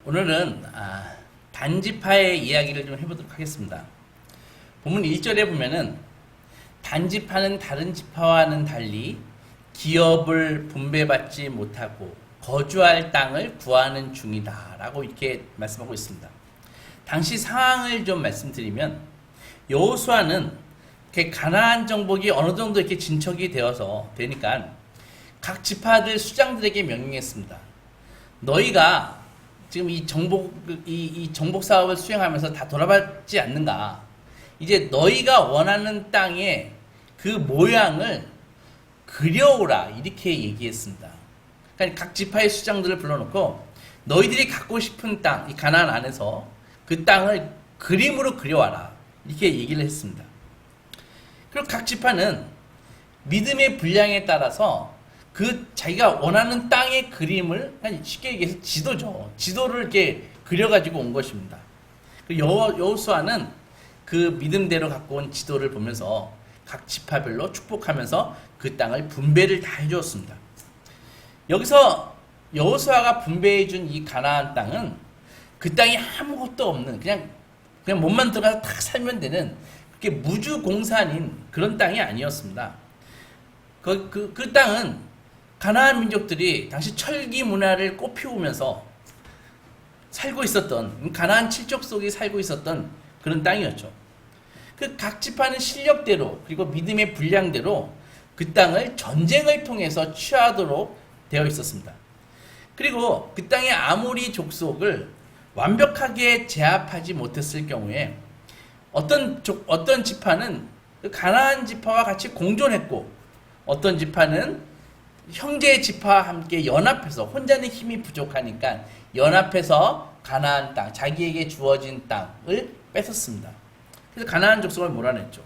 오늘은 단지파의 이야기를 좀 해보도록 하겠습니다. 본문 1절에 보면은 단지파는 다른 지파와는 달리 기업을 분배받지 못하고 거주할 땅을 구하는 중이다 라고 이렇게 말씀하고 있습니다. 당시 상황을 좀 말씀드리면 여호수아는 이렇게 가나안 정복이 어느 정도 이렇게 진척이 되니까 각 지파들 수장들에게 명령했습니다. 너희가 지금 이 정복 사업을 수행하면서 다 돌아봤지 않는가? 이제 너희가 원하는 땅의 그 모양을 그려오라 이렇게 얘기했습니다. 그러니까 각 지파의 수장들을 불러놓고 너희들이 갖고 싶은 땅, 이 가나안 안에서 그 땅을 그림으로 그려와라 이렇게 얘기를 했습니다. 그리고 각 지파는 믿음의 분량에 따라서 그 자기가 원하는 땅의 그림을, 쉽게 얘기해서 지도죠. 지도를 이렇게 그려가지고 온 것입니다. 여호수아는 그 믿음대로 갖고 온 지도를 보면서 각 지파별로 축복하면서 그 땅을 분배를 다 해주었습니다. 여기서 여호수아가 분배해준 이 가나안 땅은 그 땅이 아무것도 없는 그냥 몸만 들어가서 탁 살면 되는 그렇게 무주공산인 그런 땅이 아니었습니다. 그 땅은 가나안 민족들이 당시 철기 문화를 꽃피우면서 살고 있었던 가나안 칠족 속에 살고 있었던 그런 땅이었죠. 그 각 지파는 실력대로 그리고 믿음의 분량대로 그 땅을 전쟁을 통해서 취하도록 되어 있었습니다. 그리고 그 땅의 아모리 족속을 완벽하게 제압하지 못했을 경우에 어떤 지파는 가나안 지파와 같이 공존했고 어떤 지파는 형제 지파와 함께 연합해서 혼자는 힘이 부족하니까 연합해서 가나안 땅, 자기에게 주어진 땅을 뺏었습니다. 그래서 가나안 족속을 몰아냈죠.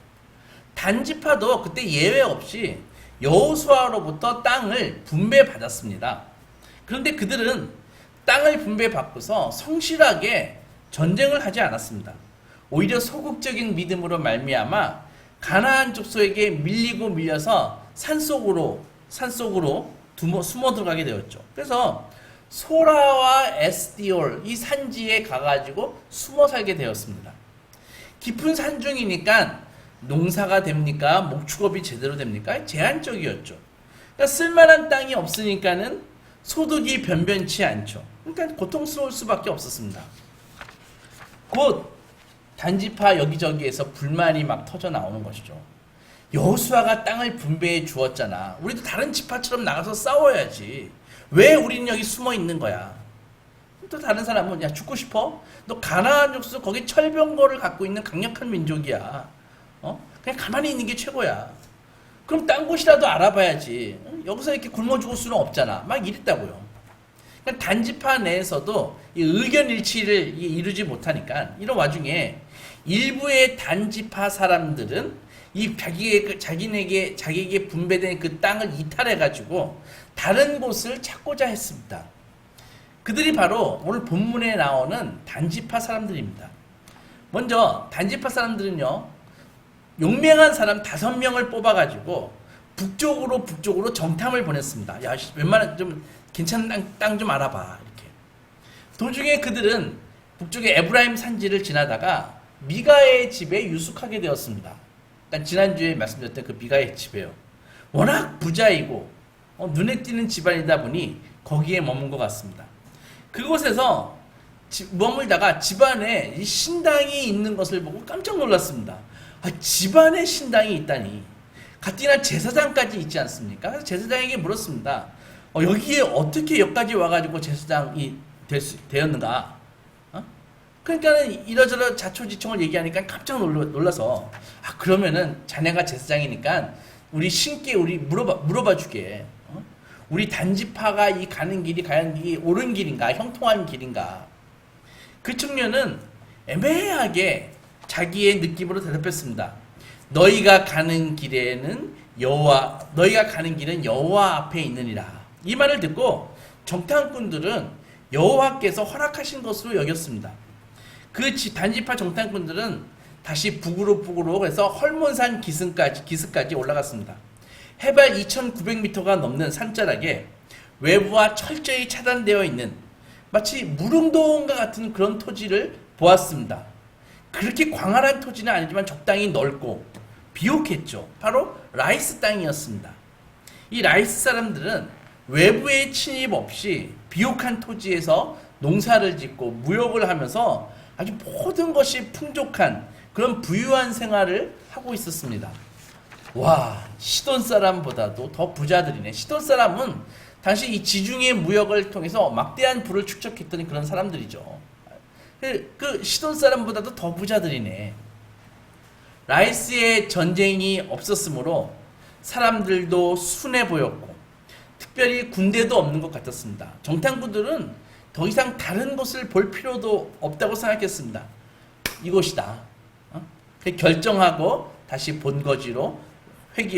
단지파도 그때 예외 없이 여호수아로부터 땅을 분배받았습니다. 그런데 그들은 땅을 분배받고서 성실하게 전쟁을 하지 않았습니다. 오히려 소극적인 믿음으로 말미암아 가나안 족속에게 밀려서 산속으로 숨어 들어가게 되었죠. 그래서 소라와 에스디올 이 산지에 가가지고 숨어 살게 되었습니다. 깊은 산중이니까 농사가 됩니까? 목축업이 제대로 됩니까? 제한적이었죠. 그러니까 쓸만한 땅이 없으니까는 소득이 변변치 않죠. 그러니까 고통스러울 수밖에 없었습니다. 곧 단지파 여기저기에서 불만이 막 터져 나오는 것이죠. 여호수아가 땅을 분배해 주었잖아. 우리도 다른 지파처럼 나가서 싸워야지. 왜 우리는 여기 숨어 있는 거야? 또 다른 사람은 야 죽고 싶어? 너 가나안 족속 거기 철병거를 갖고 있는 강력한 민족이야. 그냥 가만히 있는 게 최고야. 그럼 딴 곳이라도 알아봐야지. 여기서 이렇게 굶어 죽을 수는 없잖아. 막 이랬다고요. 그러니까 단지파 내에서도 이 의견 일치를 이루지 못하니까 이런 와중에 일부의 단지파 사람들은 이 자기에게 분배된 그 땅을 이탈해가지고 다른 곳을 찾고자 했습니다. 그들이 바로 오늘 본문에 나오는 단지파 사람들입니다. 먼저 단지파 사람들은요, 용맹한 사람 5명을 뽑아가지고 북쪽으로 정탐을 보냈습니다. 야, 웬만한 좀 괜찮은 땅 좀 알아봐. 이렇게. 도중에 그들은 북쪽의 에브라임 산지를 지나다가 미가의 집에 유숙하게 되었습니다. 지난주에 말씀드렸던 그 미가의 집이에요. 워낙 부자이고 눈에 띄는 집안이다 보니 거기에 머문 것 같습니다. 그곳에서 머물다가 집안에 이 신당이 있는 것을 보고 깜짝 놀랐습니다. 집안에 신당이 있다니. 가뜩이나 제사장까지 있지 않습니까? 그래서 제사장에게 물었습니다. 여기에 어떻게 여기까지 와가지고 제사장이 되었는가? 그러니까는 이러저러 자초지종을 얘기하니까 깜짝 놀라서 그러면은 자네가 제사장이니까 우리 신께 물어봐 주게. 우리 단지파가 이 가는 길이 과연 이 옳은 길인가 형통한 길인가. 그 청년은 애매하게 자기의 느낌으로 대답했습니다. 너희가 가는 길은 여호와 앞에 있느니라. 이 말을 듣고 정탐꾼들은 여호와께서 허락하신 것으로 여겼습니다. 그 단지파 정탐꾼들은 다시 북으로 해서 헐몬산 기슭까지 올라갔습니다. 해발 2,900m가 넘는 산자락에 외부와 철저히 차단되어 있는 마치 무릉도원과 같은 그런 토지를 보았습니다. 그렇게 광활한 토지는 아니지만 적당히 넓고 비옥했죠. 바로 라이스 땅이었습니다. 이 라이스 사람들은 외부의 침입 없이 비옥한 토지에서 농사를 짓고 무역을 하면서 아주 모든 것이 풍족한 그런 부유한 생활을 하고 있었습니다. 와, 시돈 사람보다도 더 부자들이네. 시돈 사람은 당시 이 지중해 무역을 통해서 막대한 부를 축적했던 그런 사람들이죠. 그 시돈 사람보다도 더 부자들이네. 라이스의 전쟁이 없었으므로 사람들도 순해 보였고 특별히 군대도 없는 것 같았습니다. 정탐꾼들은 더 이상 다른 곳을 볼 필요도 없다고 생각했습니다. 이곳이다. 결정하고 다시 본거지로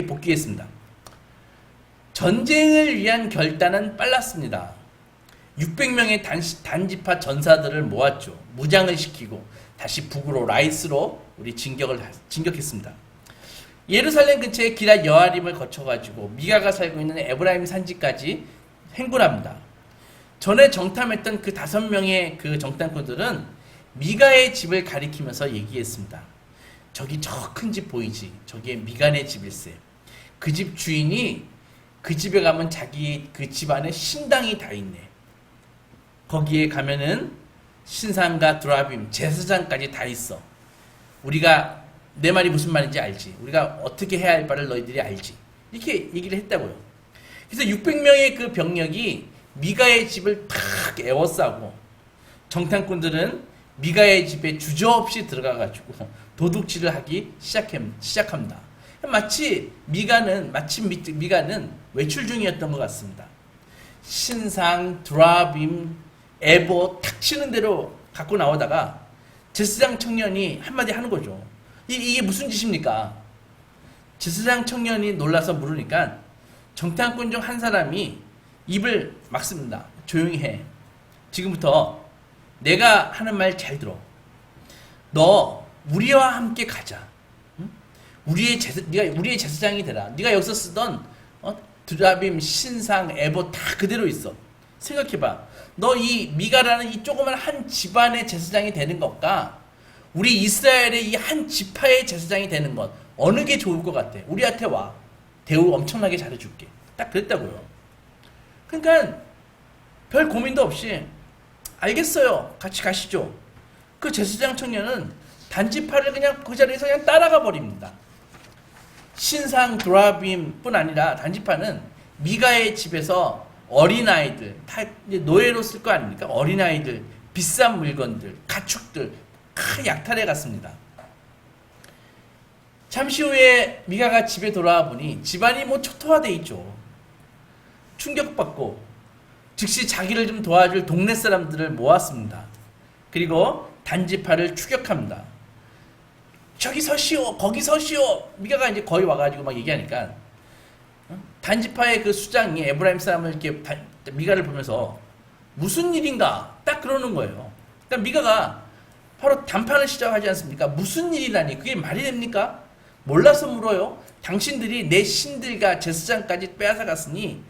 복귀했습니다. 전쟁을 위한 결단은 빨랐습니다. 600명의 단지파 전사들을 모았죠. 무장을 시키고 다시 북으로 라이스로 우리 진격했습니다. 예루살렘 근처의 기럇 여아림을 거쳐가지고 미가가 살고 있는 에브라임 산지까지 행군합니다. 전에 정탐했던 그 5명의 그 정탐꾼들은 미가의 집을 가리키면서 얘기했습니다. 저기 저 큰 집 보이지? 저게 미간의 집일세. 그 집 주인이 그 집에 가면 자기 그 집 안에 신당이 다 있네. 거기에 가면은 신상과 드라빔, 제사장까지 다 있어. 우리가 내 말이 무슨 말인지 알지? 우리가 어떻게 해야 할 바를 너희들이 알지? 이렇게 얘기를 했다고요. 그래서 600명의 그 병력이 미가의 집을 팍 에워싸고 정탐꾼들은 미가의 집에 주저없이 들어가가지고 도둑질을 하기 시작합니다. 마치 미가는 외출 중이었던 것 같습니다. 신상, 드라빔, 에보 탁 치는 대로 갖고 나오다가 제사장 청년이 한마디 하는 거죠. 이게 무슨 짓입니까? 제사장 청년이 놀라서 물으니까 정탐꾼 중 한 사람이 입을 막습니다. 조용히 해. 지금부터 내가 하는 말 잘 들어. 너 우리와 함께 가자. 응? 네가 우리의 제사장이 되라. 네가 여기서 쓰던 드라빔, 신상, 에보 다 그대로 있어. 생각해봐. 너 이 미가라는 이 조그만 한 집안의 제사장이 되는 것과 우리 이스라엘의 이 한 지파의 제사장이 되는 것 어느 게 좋을 것 같아? 우리한테 와. 대우 엄청나게 잘해줄게. 딱 그랬다고요. 그러니까 별 고민도 없이 알겠어요. 같이 가시죠. 그 제사장 청년은 단지파를 그냥 그 자리에서 그냥 따라가 버립니다. 신상 드라빔 뿐 아니라 단지파는 미가의 집에서 어린아이들, 다 노예로 쓸 거 아닙니까? 어린아이들, 비싼 물건들, 가축들 다 약탈해 갔습니다. 잠시 후에 미가가 집에 돌아와 보니 집안이 초토화돼 있죠. 충격받고 즉시 자기를 좀 도와줄 동네 사람들을 모았습니다. 그리고 단지파를 추격합니다. 저기 서시오, 거기 서시오. 미가가 이제 거의 와가지고 막 얘기하니까 단지파의 그 수장이 에브라임 사람을 이렇게 미가를 보면서 무슨 일인가 딱 그러는 거예요. 그러니까 미가가 바로談판을 시작하지 않습니까? 무슨 일이라니 그게 말이 됩니까? 몰라서 물어요. 당신들이 내 신들과 제사장까지 빼앗아 갔으니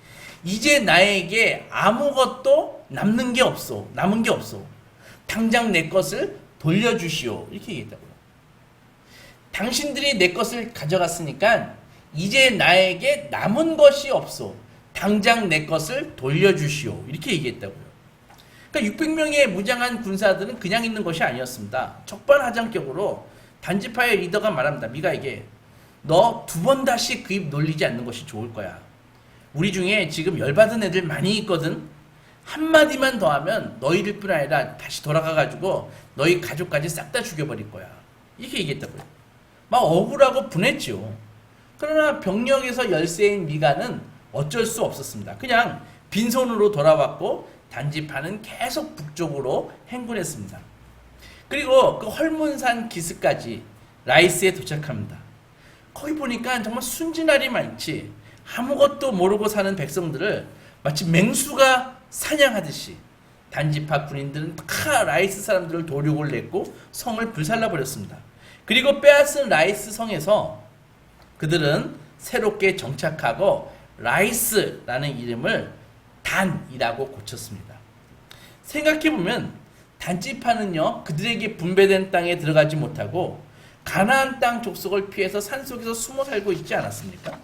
이제 나에게 아무것도 남는 게 없어. 남은 게 없어. 당장 내 것을 돌려주시오. 이렇게 얘기했다고요. 당신들이 내 것을 가져갔으니까 이제 나에게 남은 것이 없어. 당장 내 것을 돌려주시오. 이렇게 얘기했다고요. 그러니까 600명의 무장한 군사들은 그냥 있는 것이 아니었습니다. 적반하장격으로 단지파의 리더가 말합니다. 미가에게 너 2번 다시 그 입 놀리지 않는 것이 좋을 거야. 우리 중에 지금 열받은 애들 많이 있거든. 한마디만 더 하면 너희들 뿐 아니라 다시 돌아가가지고 너희 가족까지 싹 다 죽여버릴 거야. 이렇게 얘기했다고요. 막 억울하고 분했죠. 그러나 병력에서 열세인 미가는 어쩔 수 없었습니다. 그냥 빈손으로 돌아왔고 단지파는 계속 북쪽으로 행군했습니다. 그리고 그 헐문산 기슭까지 라이스에 도착합니다. 거기 보니까 정말 순진하리 많지 아무것도 모르고 사는 백성들을 마치 맹수가 사냥하듯이 단지파 군인들은 다 라이스 사람들을 도륙을 냈고 성을 불살라버렸습니다. 그리고 빼앗은 라이스 성에서 그들은 새롭게 정착하고 라이스라는 이름을 단이라고 고쳤습니다. 생각해보면 단지파는요 그들에게 분배된 땅에 들어가지 못하고 가나안 땅 족속을 피해서 산속에서 숨어 살고 있지 않았습니까?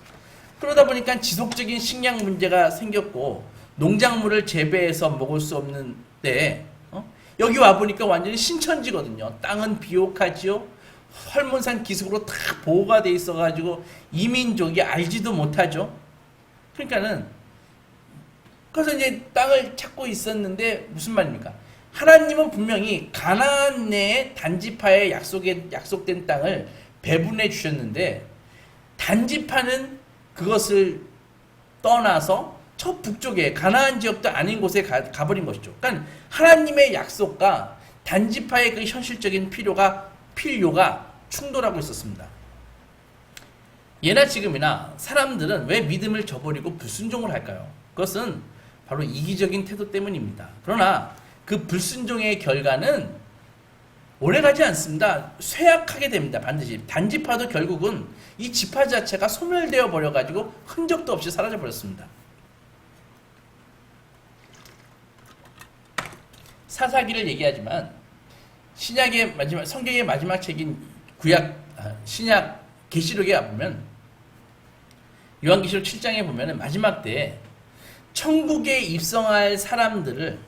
그러다 보니까 지속적인 식량 문제가 생겼고 농작물을 재배해서 먹을 수 없는데 여기 와보니까 완전히 신천지거든요. 땅은 비옥하지요. 헐문산 기슭으로 다 보호가 돼 있어가지고 이민족이 알지도 못하죠. 그러니까는 그래서 이제 땅을 찾고 있었는데 무슨 말입니까? 하나님은 분명히 가나안 내에 단지파에 약속된 땅을 배분해 주셨는데 단지파는 그것을 떠나서 저 북쪽에 가나안 지역도 아닌 곳에 가버린 것이죠. 그러니까 하나님의 약속과 단지파의 그 현실적인 필요가 충돌하고 있었습니다. 예나 지금이나 사람들은 왜 믿음을 저버리고 불순종을 할까요? 그것은 바로 이기적인 태도 때문입니다. 그러나 그 불순종의 결과는 오래가지 않습니다. 쇠약하게 됩니다. 반드시. 단지파도 결국은 이 지파 자체가 소멸되어 버려가지고 흔적도 없이 사라져 버렸습니다. 사사기를 얘기하지만 신약의 마지막 성경의 마지막 책인 신약 계시록에 보면 요한계시록 7장에 보면은 마지막 때에 천국에 입성할 사람들을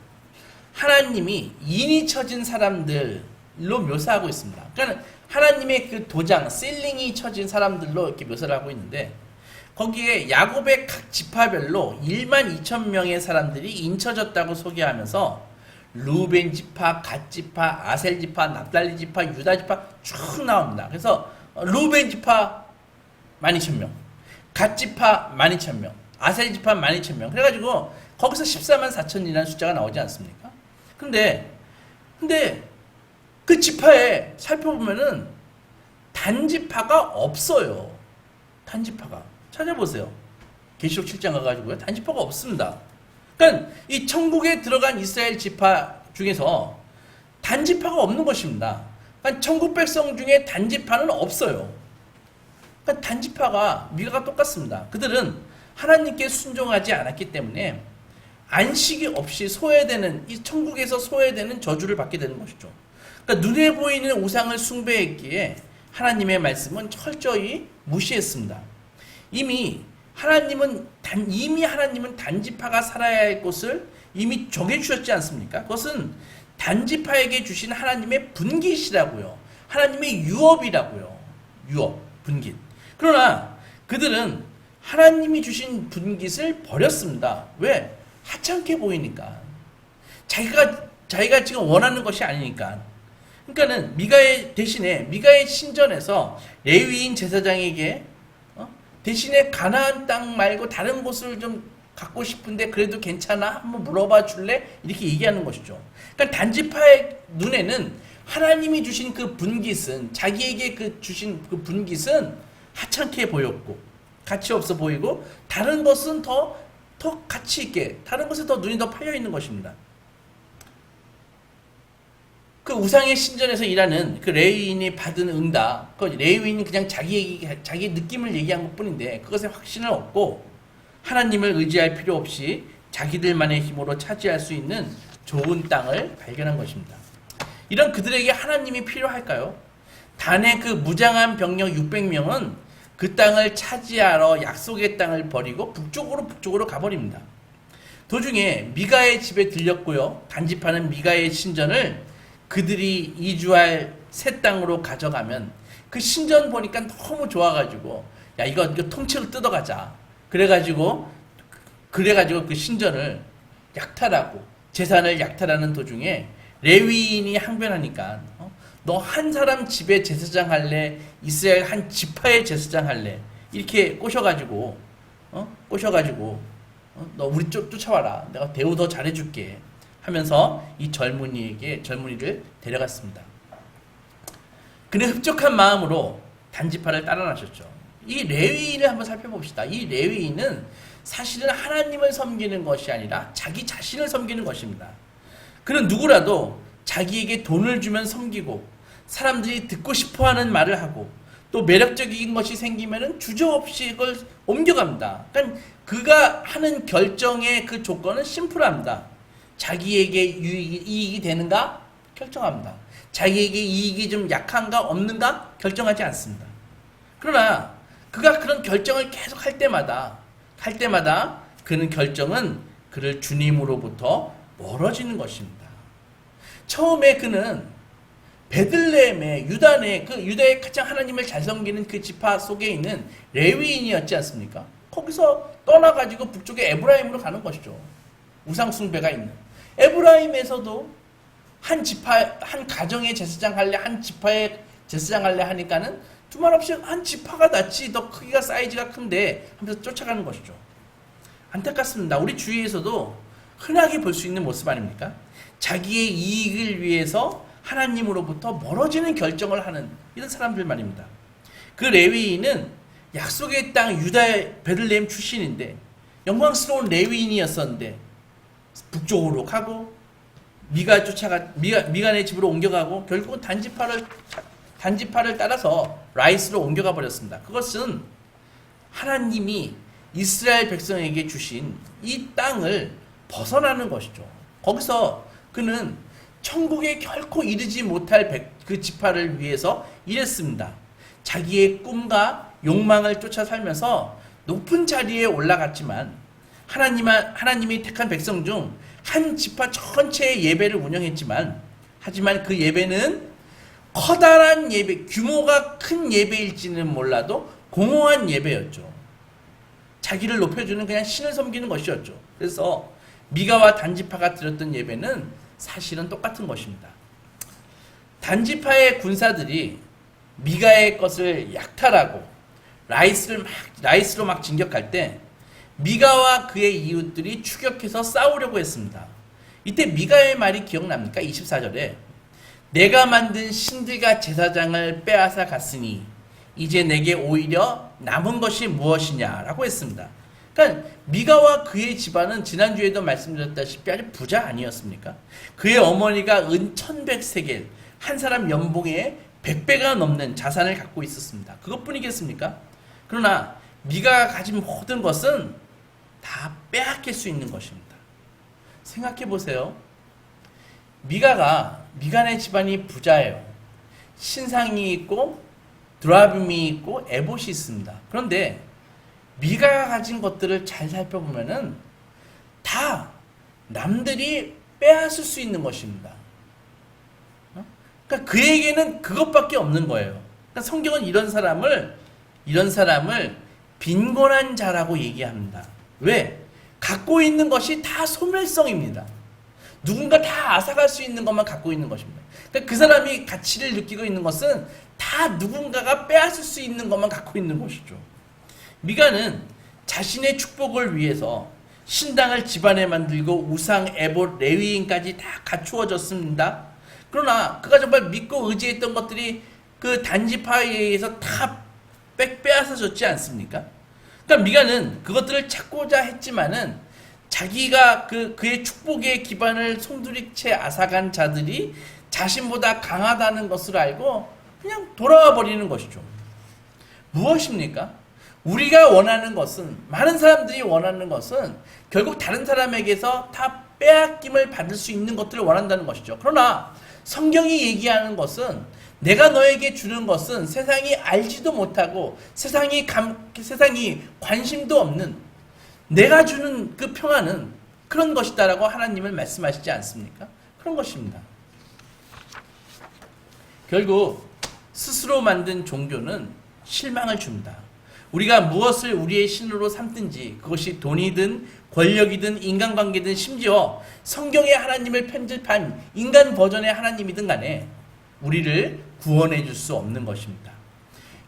하나님이 인이 쳐진 사람들로 묘사하고 있습니다. 그러니까 하나님의 그 도장, 셀링이 쳐진 사람들로 이렇게 묘사를 하고 있는데 거기에 야곱의 각 지파별로 12,000명의 사람들이 인쳐졌다고 소개하면서 루벤 지파, 갓 지파, 아셀 지파, 납달리 지파, 유다 지파 쭉 나옵니다. 그래서 루벤 지파 12,000명, 갓 지파 12,000명, 아셀 지파 12,000명. 그래가지고 거기서 144,000이라는 숫자가 나오지 않습니까? 근데 그 지파에 살펴보면은 단지파가 없어요. 단지파가 찾아보세요. 계시록 7장 가가지고요. 단지파가 없습니다. 그러니까 이 천국에 들어간 이스라엘 지파 중에서 단지파가 없는 것입니다. 그러니까 천국 백성 중에 단지파는 없어요. 그러니까 단지파가 미가가 똑같습니다. 그들은 하나님께 순종하지 않았기 때문에 안식이 없이 소외되는 이 천국에서 소외되는 저주를 받게 되는 것이죠. 그러니까 눈에 보이는 우상을 숭배했기에 하나님의 말씀은 철저히 무시했습니다. 이미 하나님은 단지파가 살아야 할 곳을 이미 정해주셨지 않습니까? 그것은 단지파에게 주신 하나님의 분깃이라고요. 하나님의 유업이라고요. 유업, 분깃. 그러나 그들은 하나님이 주신 분깃을 버렸습니다. 왜? 하찮게 보이니까. 자기가 지금 원하는 것이 아니니까. 그러니까는 미가의 신전에서 레위인 제사장에게 대신에 가나안 땅 말고 다른 곳을 좀 갖고 싶은데 그래도 괜찮아? 한번 물어봐 줄래? 이렇게 얘기하는 것이죠. 그러니까 단지파의 눈에는 하나님이 주신 그 분깃은 자기에게 주신 그 분깃은 하찮게 보였고 가치 없어 보이고 다른 것은 더 가치 있게 다른 것에 더 눈이 더 팔려 있는 것입니다. 그 우상의 신전에서 일하는 그 레위인이 받은 응답, 그 레위인은 그냥 자기 느낌을 얘기한 것 뿐인데 그것에 확신을 얻고 하나님을 의지할 필요 없이 자기들만의 힘으로 차지할 수 있는 좋은 땅을 발견한 것입니다. 이런 그들에게 하나님이 필요할까요? 단의 그 무장한 병력 600명은 그 땅을 차지하러 약속의 땅을 버리고 북쪽으로 가버립니다. 도중에 미가의 집에 들렸고요. 단지파는 미가의 신전을 그들이 이주할 새 땅으로 가져가면 그 신전 보니까 너무 좋아가지고 야 이거 통째로 뜯어가자. 그래가지고 그 신전을 약탈하고 재산을 약탈하는 도중에 레위인이 항변하니까 너 한 사람 집에 제사장 할래? 이스라엘 한 지파의 제사장 할래? 이렇게 꼬셔가지고 너 우리 쫓아와라. 내가 대우 더 잘해줄게. 하면서 이 젊은이를 데려갔습니다. 그는 흡족한 마음으로 단지파를 따라 나셨죠. 이 레위인을 한번 살펴봅시다. 이 레위인은 사실은 하나님을 섬기는 것이 아니라 자기 자신을 섬기는 것입니다. 그는 누구라도 자기에게 돈을 주면 섬기고 사람들이 듣고 싶어하는 말을 하고 또 매력적인 것이 생기면 주저없이 이걸 옮겨갑니다. 그러니까 그가 하는 결정의 그 조건은 심플합니다. 자기에게 이익이 되는가 결정합니다. 자기에게 이익이 좀 약한가 없는가 결정하지 않습니다. 그러나 그가 그런 결정을 계속 할 때마다 그는 결정은 그를 주님으로부터 멀어지는 것입니다. 처음에 그는 베들레헴의 유다의 유다의 가장 하나님을 잘 섬기는 그 지파 속에 있는 레위인이었지 않습니까? 거기서 떠나가지고 북쪽의 에브라임으로 가는 것이죠. 우상 숭배가 있는 에브라임에서도 한 가정의 제사장 할래, 한 지파의 제사장 할래 하니까는 두말 없이 한 지파가 낫지, 더 크기가 사이즈가 큰데 하면서 쫓아가는 것이죠. 안타깝습니다. 우리 주위에서도 흔하게 볼 수 있는 모습 아닙니까? 자기의 이익을 위해서 하나님으로부터 멀어지는 결정을 하는 이런 사람들 말입니다. 그 레위인은 약속의 땅 유다의 베들레헴 출신인데 영광스러운 레위인이었었는데 북쪽으로 가고 미간의 집으로 옮겨가고 결국은 단지파를 따라서 라이스로 옮겨가 버렸습니다. 그것은 하나님이 이스라엘 백성에게 주신 이 땅을 벗어나는 것이죠. 거기서 그는 천국에 결코 이르지 못할 그 지파를 위해서 일했습니다. 자기의 꿈과 욕망을 쫓아 살면서 높은 자리에 올라갔지만 하나님이 택한 백성 중 한 지파 전체의 예배를 운영했지만 하지만 그 예배는 커다란 예배, 규모가 큰 예배일지는 몰라도 공허한 예배였죠. 자기를 높여주는 그냥 신을 섬기는 것이었죠. 그래서 미가와 단지파가 드렸던 예배는 사실은 똑같은 것입니다. 단지파의 군사들이 미가의 것을 약탈하고 라이스로 막 진격할 때 미가와 그의 이웃들이 추격해서 싸우려고 했습니다. 이때 미가의 말이 기억납니까? 24절에 내가 만든 신들과 제사장을 빼앗아 갔으니 이제 내게 오히려 남은 것이 무엇이냐라고 했습니다. 그러니까 미가와 그의 집안은 지난주에도 말씀드렸다시피 아주 부자 아니었습니까? 그의 어머니가 은 1100세겔, 한 사람 연봉의 100배가 넘는 자산을 갖고 있었습니다. 그것뿐이겠습니까? 그러나 미가가 가진 모든 것은 다 빼앗길 수 있는 것입니다. 생각해 보세요. 미간의 집안이 부자예요. 신상이 있고 드라빔이 있고 에봇이 있습니다. 그런데 미가가 가진 것들을 잘 살펴보면은 다 남들이 빼앗을 수 있는 것입니다. 그러니까 그에게는 그것밖에 없는 거예요. 그러니까 성경은 이런 사람을 빈곤한 자라고 얘기합니다. 왜? 갖고 있는 것이 다 소멸성입니다. 누군가 다 앗아갈 수 있는 것만 갖고 있는 것입니다. 그러니까 그 사람이 가치를 느끼고 있는 것은 다 누군가가 빼앗을 수 있는 것만 갖고 있는 것이죠. 미가는 자신의 축복을 위해서 신당을 집안에 만들고 우상, 에봇, 레위인까지 다 갖추어졌습니다. 그러나 그가 정말 믿고 의지했던 것들이 그 단지파에 의해서 다 빼앗아졌지 않습니까? 그러니까 미가는 그것들을 찾고자 했지만은 자기가 그의 축복의 기반을 송두리째 앗아간 자들이 자신보다 강하다는 것을 알고 그냥 돌아와 버리는 것이죠. 무엇입니까? 우리가 원하는 것은, 많은 사람들이 원하는 것은 결국 다른 사람에게서 다 빼앗김을 받을 수 있는 것들을 원한다는 것이죠. 그러나 성경이 얘기하는 것은 내가 너에게 주는 것은 세상이 알지도 못하고 세상이 관심도 없는 내가 주는 그 평안은 그런 것이다라고 하나님을 말씀하시지 않습니까? 그런 것입니다. 결국 스스로 만든 종교는 실망을 줍니다. 우리가 무엇을 우리의 신으로 삼든지 그것이 돈이든 권력이든 인간관계든 심지어 성경의 하나님을 편집한 인간 버전의 하나님이든 간에 우리를 구원해 줄 수 없는 것입니다.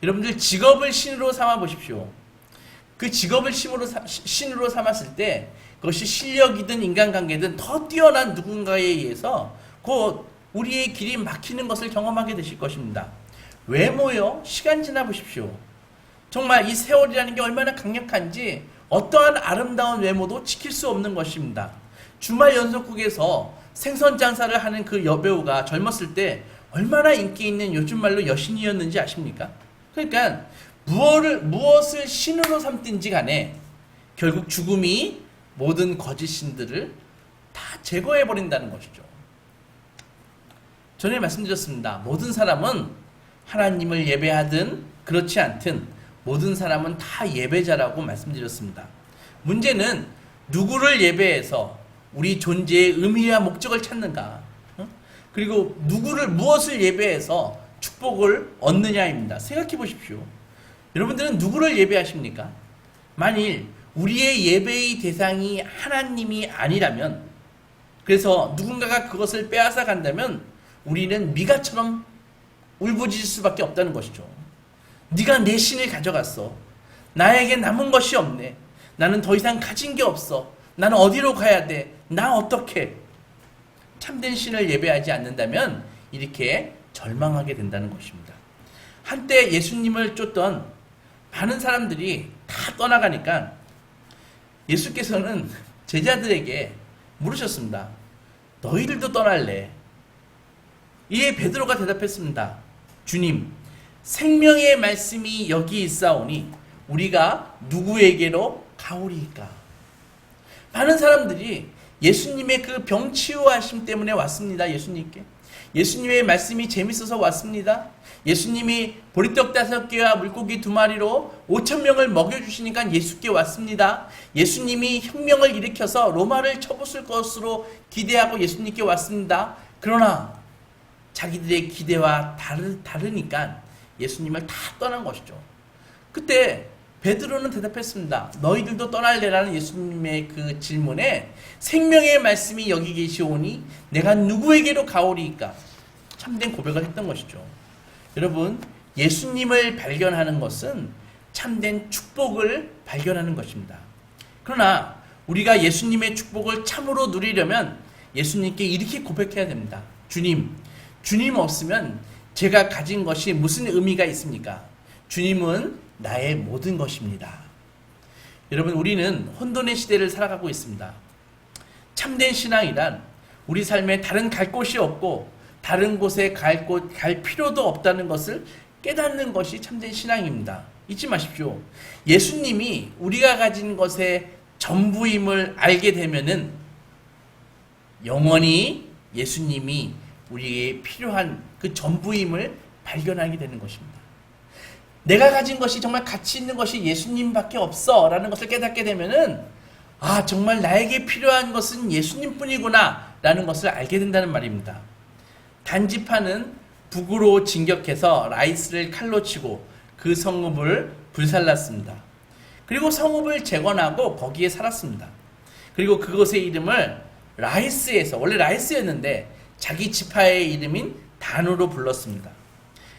여러분들 직업을 신으로 삼아 보십시오. 그 직업을 신으로 삼았을 때 그것이 실력이든 인간관계든 더 뛰어난 누군가에 의해서 곧 우리의 길이 막히는 것을 경험하게 되실 것입니다. 외모요? 시간 지나 보십시오. 정말 이 세월이라는 게 얼마나 강력한지 어떠한 아름다운 외모도 지킬 수 없는 것입니다. 주말 연속국에서 생선 장사를 하는 그 여배우가 젊었을 때 얼마나 인기 있는 요즘 말로 여신이었는지 아십니까? 그러니까 무엇을 신으로 삼든지 간에 결국 죽음이 모든 거짓 신들을 다 제거해 버린다는 것이죠. 전에 말씀드렸습니다. 모든 사람은 하나님을 예배하든 그렇지 않든 모든 사람은 다 예배자라고 말씀드렸습니다. 문제는 누구를 예배해서 우리 존재의 의미와 목적을 찾는가, 그리고 누구를 무엇을 예배해서 축복을 얻느냐입니다. 생각해 보십시오. 여러분들은 누구를 예배하십니까? 만일 우리의 예배의 대상이 하나님이 아니라면, 그래서 누군가가 그것을 빼앗아 간다면 우리는 미가처럼 울부짖을 수밖에 없다는 것이죠. 네가 내 신을 가져갔어. 나에게 남은 것이 없네. 나는 더 이상 가진 게 없어. 나는 어디로 가야 돼? 나 어떻게? 참된 신을 예배하지 않는다면 이렇게 절망하게 된다는 것입니다. 한때 예수님을 쫓던 많은 사람들이 다 떠나가니까 예수께서는 제자들에게 물으셨습니다. 너희들도 떠날래? 이에 베드로가 대답했습니다. 주님, 생명의 말씀이 여기 있사오니 우리가 누구에게로 가오리이까? 많은 사람들이 예수님의 그 병 치유하심 때문에 왔습니다. 예수님께. 예수님의 말씀이 재밌어서 왔습니다. 예수님이 보리떡 5개와 물고기 2마리로 5,000명을 먹여주시니까 예수께 왔습니다. 예수님이 혁명을 일으켜서 로마를 쳐부술 것으로 기대하고 예수님께 왔습니다. 그러나 자기들의 기대와 다르니까 예수님을 다 떠난 것이죠. 그때 베드로는 대답했습니다. 너희들도 떠날래라는 예수님의 그 질문에 생명의 말씀이 여기 계시오니 내가 누구에게로 가오리이까? 참된 고백을 했던 것이죠. 여러분, 예수님을 발견하는 것은 참된 축복을 발견하는 것입니다. 그러나 우리가 예수님의 축복을 참으로 누리려면 예수님께 이렇게 고백해야 됩니다. 주님 없으면 제가 가진 것이 무슨 의미가 있습니까? 주님은 나의 모든 것입니다. 여러분, 우리는 혼돈의 시대를 살아가고 있습니다. 참된 신앙이란 우리 삶에 다른 갈 곳이 없고 다른 곳에 갈 필요도 없다는 것을 깨닫는 것이 참된 신앙입니다. 잊지 마십시오. 예수님이 우리가 가진 것의 전부임을 알게 되면은 영원히 예수님이 우리에게 필요한 그 전부임을 발견하게 되는 것입니다. 내가 가진 것이 정말 가치 있는 것이 예수님밖에 없어 라는 것을 깨닫게 되면은 정말 나에게 필요한 것은 예수님뿐이구나 라는 것을 알게 된다는 말입니다. 단지파는 북으로 진격해서 라이스를 칼로 치고 그 성읍을 불살랐습니다. 그리고 성읍을 재건하고 거기에 살았습니다. 그리고 그곳의 이름을 라이스에서, 원래 라이스였는데 자기 지파의 이름인 단으로 불렀습니다.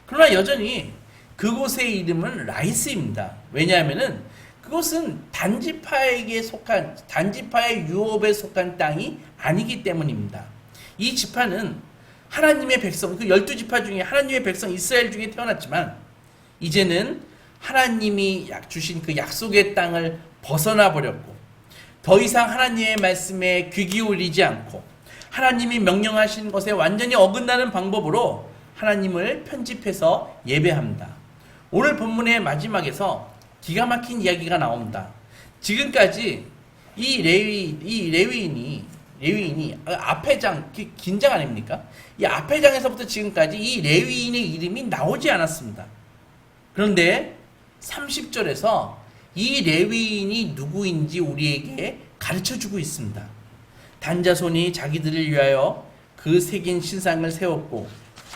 그러나 여전히 그곳의 이름은 라이스입니다. 왜냐하면은 그것은 단지파의 유업에 속한 땅이 아니기 때문입니다. 이 지파는 하나님의 백성, 그 12지파 중에 하나님의 백성 이스라엘 중에 태어났지만 이제는 하나님이 주신 그 약속의 땅을 벗어나 버렸고 더 이상 하나님의 말씀에 귀 기울이지 않고 하나님이 명령하신 것에 완전히 어긋나는 방법으로 하나님을 편집해서 예배합니다. 오늘 본문의 마지막에서 기가 막힌 이야기가 나옵니다. 지금까지 이 레위인이 앞에 장, 긴 장 아닙니까? 이 앞에 장에서부터 지금까지 이 레위인의 이름이 나오지 않았습니다. 그런데 30절에서 이 레위인이 누구인지 우리에게 가르쳐주고 있습니다. 단자손이 자기들을 위하여 그 새긴 신상을 세웠고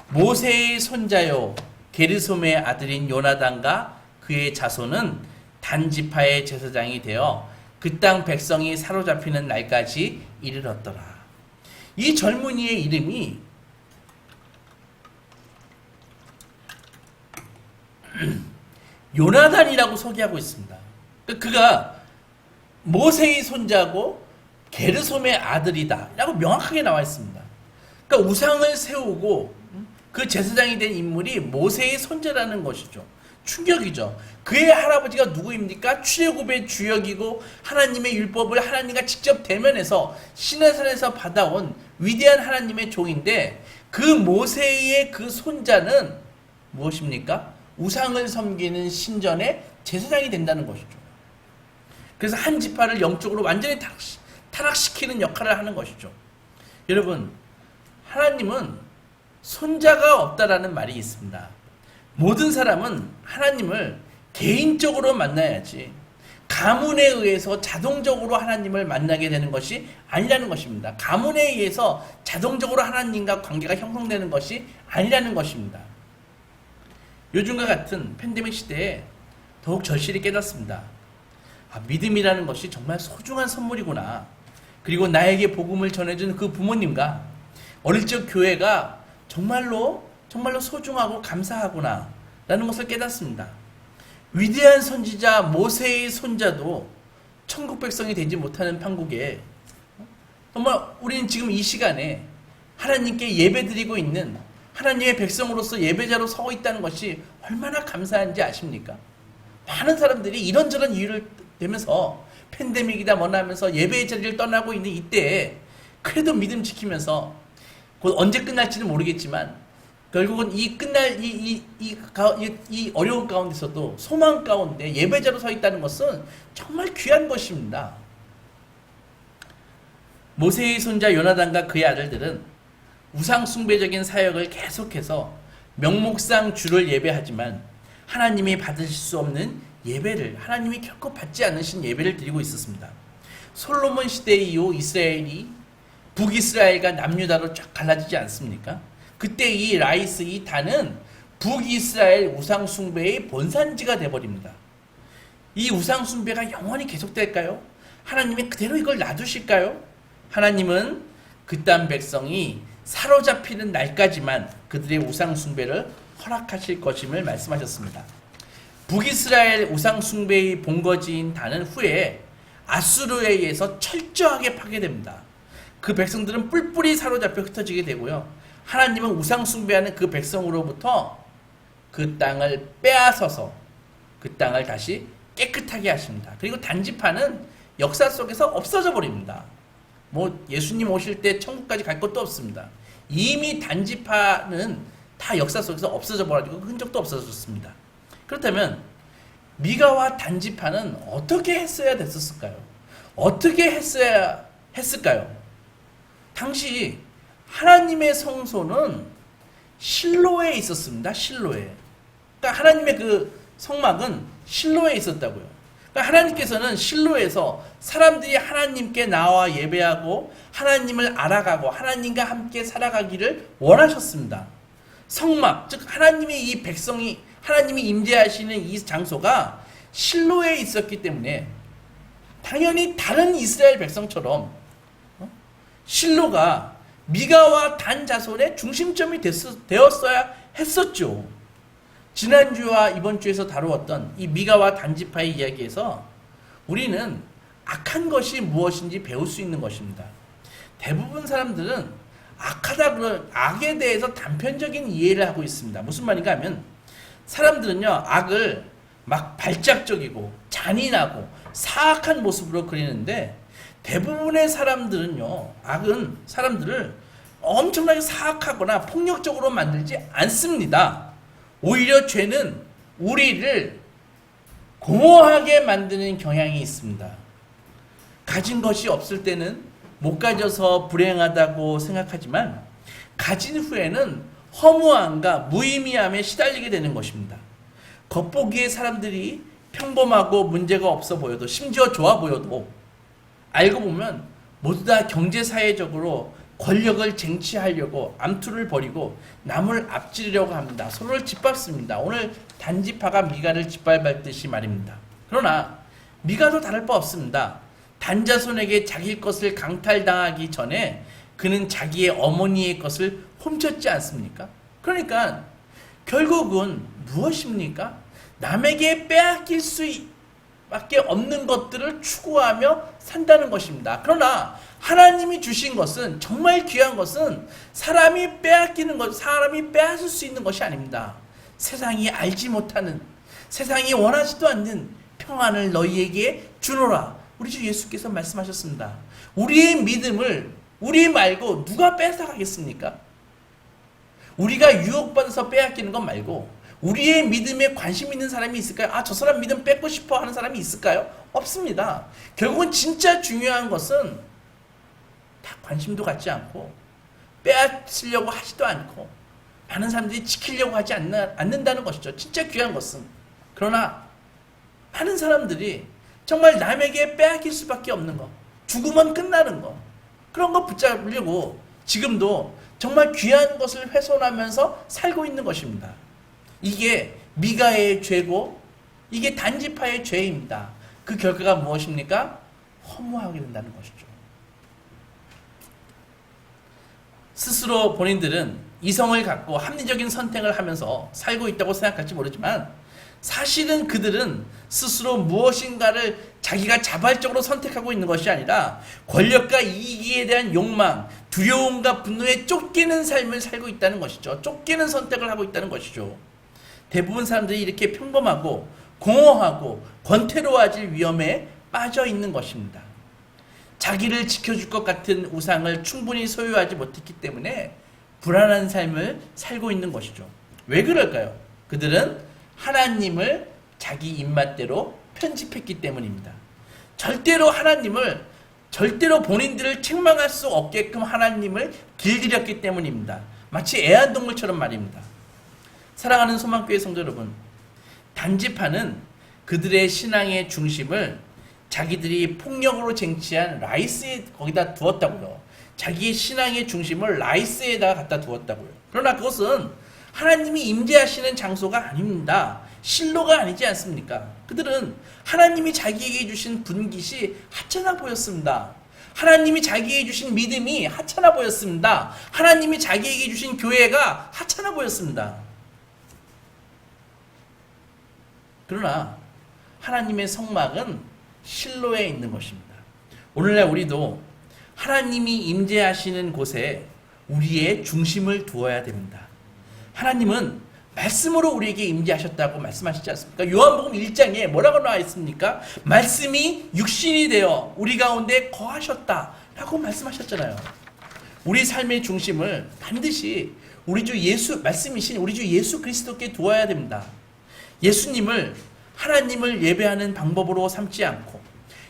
모세의 손자요 게르솜의 아들인 요나단과 그의 자손은 단지파의 제사장이 되어 그 땅 백성이 사로잡히는 날까지 이르렀더라. 이 젊은이의 이름이 요나단이라고 소개하고 있습니다. 그가 모세의 손자고 게르솜의 아들이다 라고 명확하게 나와 있습니다. 그러니까 우상을 세우고 그 제사장이 된 인물이 모세의 손자라는 것이죠. 충격이죠. 그의 할아버지가 누구입니까? 출애굽의 주역이고 하나님의 율법을 하나님과 직접 대면해서 시내산에서 받아온 위대한 하나님의 종인데 그 모세의 그 손자는 무엇입니까? 우상을 섬기는 신전의 제사장이 된다는 것이죠. 그래서 한 지파를 영적으로 완전히 타락시키는 역할을 하는 것이죠. 여러분, 하나님은 손자가 없다라는 말이 있습니다. 모든 사람은 하나님을 개인적으로 만나야지 가문에 의해서 자동적으로 하나님을 만나게 되는 것이 아니라는 것입니다. 가문에 의해서 자동적으로 하나님과 관계가 형성되는 것이 아니라는 것입니다. 요즘과 같은 팬데믹 시대에 더욱 절실히 깨닫습니다. 믿음이라는 것이 정말 소중한 선물이구나. 그리고 나에게 복음을 전해준 그 부모님과 어릴 적 교회가 정말로 소중하고 감사하구나 라는 것을 깨닫습니다. 위대한 선지자 모세의 손자도 천국 백성이 되지 못하는 판국에 정말 우리는 지금 이 시간에 하나님께 예배드리고 있는 하나님의 백성으로서 예배자로 서고 있다는 것이 얼마나 감사한지 아십니까? 많은 사람들이 이런저런 이유를 대면서 팬데믹이다 뭐나 하면서 예배의 자리를 떠나고 있는 이때에 그래도 믿음 지키면서 곧 언제 끝날지는 모르겠지만 결국은 이 어려운 가운데서도 소망 가운데 예배자로 서 있다는 것은 정말 귀한 것입니다. 모세의 손자 요나단과 그의 아들들은 우상숭배적인 사역을 계속해서 명목상 주를 예배하지만 하나님이 받으실 수 없는 예배를, 하나님이 결코 받지 않으신 예배를 드리고 있었습니다. 솔로몬 시대 이후 이스라엘이 북이스라엘과 남유다로 쫙 갈라지지 않습니까? 그때 이 라이스, 이 단은 북이스라엘 우상숭배의 본산지가 되어버립니다. 이 우상숭배가 영원히 계속될까요? 하나님이 그대로 이걸 놔두실까요? 하나님은 그 땅 백성이 사로잡히는 날까지만 그들의 우상숭배를 허락하실 것임을 말씀하셨습니다. 북이스라엘 우상숭배의 본거지인 단은 후에 아수르에 의해서 철저하게 파괴됩니다. 그 백성들은 뿔뿔이 사로잡혀 흩어지게 되고요. 하나님은 우상숭배하는 그 백성으로부터 그 땅을 빼앗아서 그 땅을 다시 깨끗하게 하십니다. 그리고 단지파는 역사 속에서 없어져 버립니다. 예수님 오실 때 천국까지 갈 것도 없습니다. 이미 단지파는 다 역사 속에서 없어져 버리고 흔적도 없어졌습니다. 그렇다면 미가와 단지파는 어떻게 했어야 됐었을까요? 어떻게 했어야 했을까요? 당시 하나님의 성소는 실로에 있었습니다. 실로에. 그러니까 하나님의 그 성막은 실로에 있었다고요. 그러니까 하나님께서는 실로에서 사람들이 하나님께 나와 예배하고 하나님을 알아가고 하나님과 함께 살아가기를 원하셨습니다. 성막, 즉 하나님의 이 백성이, 하나님이 임재하시는 이 장소가 실로에 있었기 때문에 당연히 다른 이스라엘 백성처럼 실로가 미가와 단 자손의 중심점이 되었어야 했었죠. 지난주와 이번 주에서 다루었던 이 미가와 단지파의 이야기에서 우리는 악한 것이 무엇인지 배울 수 있는 것입니다. 대부분 사람들은 악에 대해서 단편적인 이해를 하고 있습니다. 무슨 말인가 하면 사람들은요, 악을 막 발작적이고 잔인하고 사악한 모습으로 그리는데 대부분의 사람들은요, 악은 사람들을 엄청나게 사악하거나 폭력적으로 만들지 않습니다. 오히려 죄는 우리를 공허하게 만드는 경향이 있습니다. 가진 것이 없을 때는 못 가져서 불행하다고 생각하지만 가진 후에는 허무함과 무의미함에 시달리게 되는 것입니다. 겉보기에 사람들이 평범하고 문제가 없어 보여도, 심지어 좋아 보여도 알고 보면 모두 다 경제사회적으로 권력을 쟁취하려고 암투를 벌이고 남을 앞지르려고 합니다. 서로를 짓밟습니다. 오늘 단지파가 미가를 짓밟았듯이 말입니다. 그러나 미가도 다를 바 없습니다. 단자손에게 자기 것을 강탈당하기 전에 그는 자기의 어머니의 것을 훔쳤지 않습니까? 그러니까 결국은 무엇입니까? 남에게 빼앗길 수밖에 없는 것들을 추구하며 산다는 것입니다. 그러나 하나님이 주신 것은, 정말 귀한 것은 사람이 빼앗기는 것, 사람이 빼앗을 수 있는 것이 아닙니다. 세상이 알지 못하는, 세상이 원하지도 않는 평안을 너희에게 주노라. 우리 주 예수께서 말씀하셨습니다. 우리의 믿음을 우리 말고 누가 뺏어가겠습니까? 우리가 유혹받아서 빼앗기는 것 말고 우리의 믿음에 관심 있는 사람이 있을까요? 저 사람 믿음 뺏고 싶어 하는 사람이 있을까요? 없습니다. 결국은 진짜 중요한 것은 관심도 갖지 않고 빼앗으려고 하지도 않고 많은 사람들이 지키려고 하지 않는다는 것이죠. 진짜 귀한 것은. 그러나 많은 사람들이 정말 남에게 빼앗길 수밖에 없는 것, 죽으면 끝나는 것, 그런 거 붙잡으려고 지금도 정말 귀한 것을 훼손하면서 살고 있는 것입니다. 이게 미가의 죄고 이게 단지파의 죄입니다. 그 결과가 무엇입니까? 허무하게 된다는 것이죠. 스스로 본인들은 이성을 갖고 합리적인 선택을 하면서 살고 있다고 생각할지 모르지만 사실은 그들은 스스로 무엇인가를 자기가 자발적으로 선택하고 있는 것이 아니라 권력과 이익에 대한 욕망, 두려움과 분노에 쫓기는 삶을 살고 있다는 것이죠. 쫓기는 선택을 하고 있다는 것이죠. 대부분 사람들이 이렇게 평범하고 공허하고 권태로워질 위험에 빠져 있는 것입니다. 자기를 지켜줄 것 같은 우상을 충분히 소유하지 못했기 때문에 불안한 삶을 살고 있는 것이죠. 왜 그럴까요? 그들은 하나님을 자기 입맛대로 편집했기 때문입니다. 절대로 본인들을 책망할 수 없게끔 하나님을 길들였기 때문입니다. 마치 애완동물처럼 말입니다. 사랑하는 소망교회 성도 여러분, 단지파는 그들의 신앙의 중심을 자기들이 폭력으로 쟁취한 라이스에 거기다 두었다고요. 자기의 신앙의 중심을 라이스에다 갖다 두었다고요. 그러나 그것은 하나님이 임재하시는 장소가 아닙니다. 실로가 아니지 않습니까? 그들은 하나님이 자기에게 주신 분깃이 하찮아 보였습니다. 하나님이 자기에게 주신 믿음이 하찮아 보였습니다. 하나님이 자기에게 주신 교회가 하찮아 보였습니다. 그러나 하나님의 성막은 실로에 있는 것입니다. 오늘날 우리도 하나님이 임재하시는 곳에 우리의 중심을 두어야 됩니다. 하나님은 말씀으로 우리에게 임재하셨다고 말씀하시지 않습니까? 요한복음 1장에 뭐라고 나와 있습니까? 말씀이 육신이 되어 우리 가운데 거하셨다라고 말씀하셨잖아요. 우리 삶의 중심을 반드시 말씀이신 우리 주 예수 그리스도께 두어야 됩니다. 예수님을 하나님을 예배하는 방법으로 삼지 않고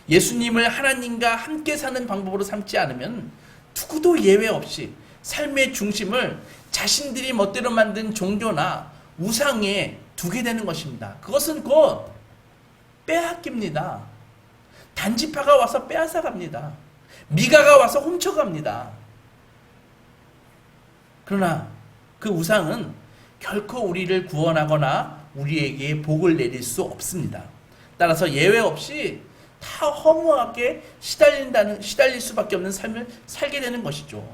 예수님을 하나님과 함께 사는 방법으로 삼지 않으면 누구도 예외 없이 삶의 중심을 자신들이 멋대로 만든 종교나 우상에 두게 되는 것입니다. 그것은 곧 빼앗깁니다. 단지파가 와서 빼앗아갑니다. 미가가 와서 훔쳐갑니다. 그러나 그 우상은 결코 우리를 구원하거나 우리에게 복을 내릴 수 없습니다. 따라서 예외 없이 다 허무하게 시달릴 수밖에 없는 삶을 살게 되는 것이죠.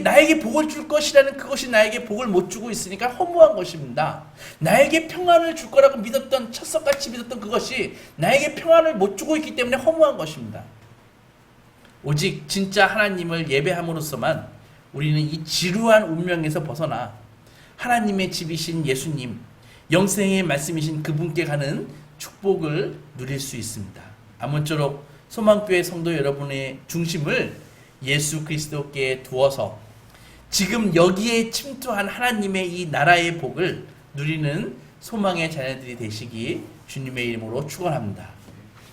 나에게 복을 줄 것이라는 그것이 나에게 복을 못 주고 있으니까 허무한 것입니다. 나에게 평안을 줄 거라고 믿었던, 철석같이 믿었던 그것이 나에게 평안을 못 주고 있기 때문에 허무한 것입니다. 오직 진짜 하나님을 예배함으로써만 우리는 이 지루한 운명에서 벗어나 하나님의 집이신 예수님, 영생의 말씀이신 그분께 가는 축복을 누릴 수 있습니다. 아무쪼록 소망교회 성도 여러분의 중심을 예수 그리스도께 두어서 지금 여기에 침투한 하나님의 이 나라의 복을 누리는 소망의 자녀들이 되시기 주님의 이름으로 축원합니다.